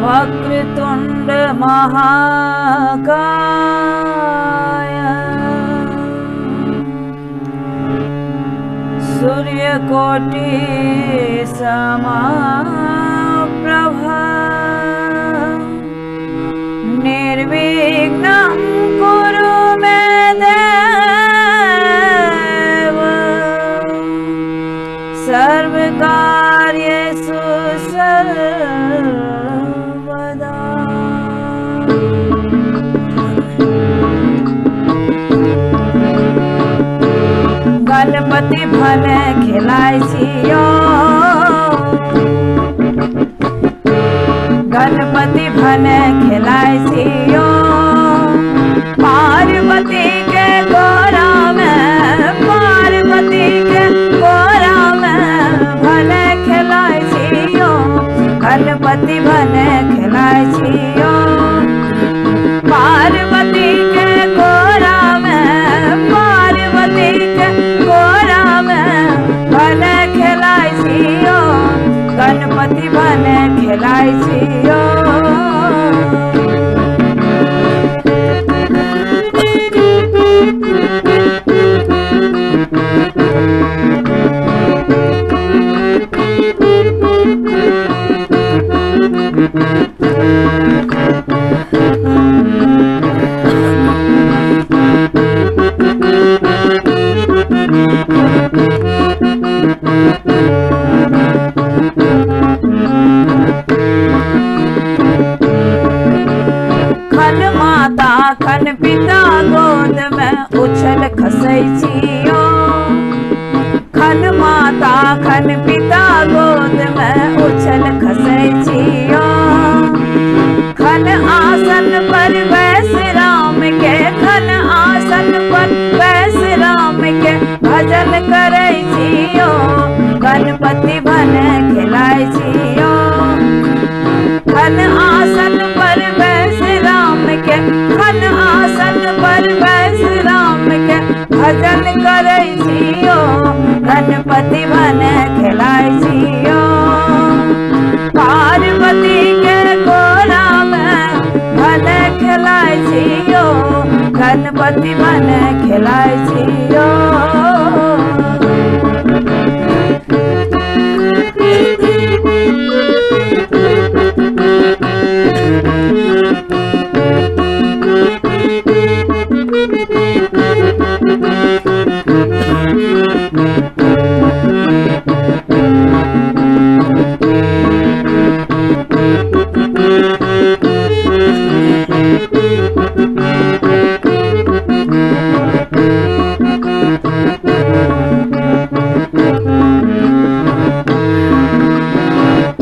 वक्रतुंड महाकाय सूर्यकोटि समप्रभा निर्विघ्नं कुरु मे देव सर्वकार्येषु सर्वदा। गणपति भने खेलाइ छियो, गणपति भने खेलाइ छियो, पार्वती के गोरा में, पार्वती के गोरा में भने खेलाइ छियो, गणपति भने खेलाइ छियो, पार्वती के गोरा में, पार्वती के गोरा में भने खेलाइ छियो, गणपति भने खेलाइ छियो। खन माता खन पिता गोद में उछल खसै छियो, खन माता खन पिता गोद में उछल खसै छियो, खन आसन पर बैस राम के, खन आसन पर बैस राम के भजन करै छियो, गणपति भने खेलाइ छियो, खन आसन पर बैस राम के, खन आसन पर बैस राम के भजन करै छियो, गणपति भने खेलाइ छियो, पार्वती के गोरा में भने खेलाइ छियो, गणपति भने खेलाइ छियो।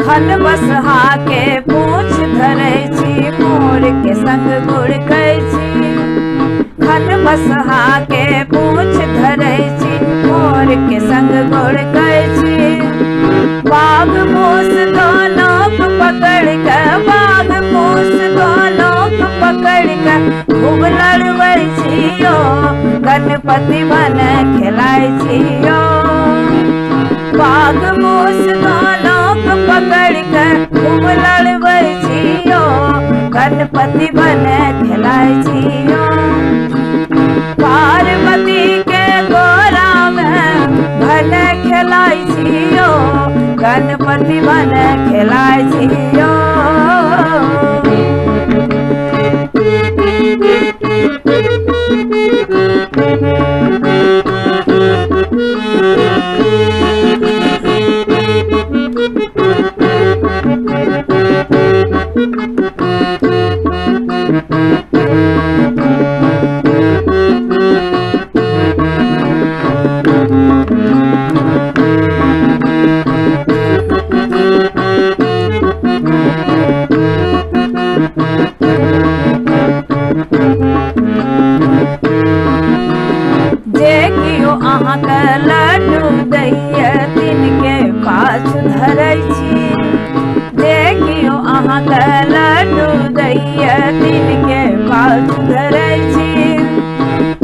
खन बसहा के पूछ धरै छी, मोर के संग गुड़कै छी, खन बसहा के पूछ धरै छी, मोर के संग गुड़कै छी, बाघ मूस दोनों पकड़ के, बाघ मूस दोनों पकड़ के खूब लड़बै छियो, गणपति भने खेलाइ छियो, बाघ मूस दोनों पकड़ के खूब लड़बै छियो, गणपति भने खेलाइ छियो, पार्वती के गोरा में भने खेलाइ छियो, गणपति भने खेलाइ छियो।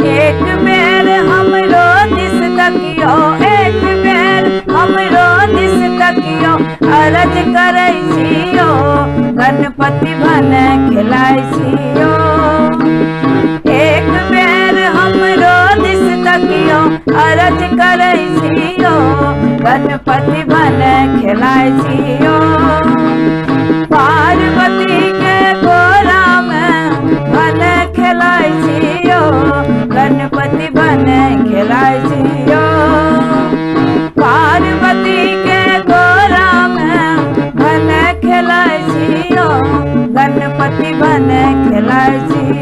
एक बेर हमरो दिस तकियो, एक बेर हम गणपति बन खिलाय छियो। एक बेर हमरो दिस तकियो अरज करै छियो, गणपति बन खिलाय छियो। पार्वती के गोरा में बन खिलाय छियो, गणपति बन खिलाय छियो। पार्वती के गोरा में बन खिलाय छियो, गणपति बन खिलाय छियो।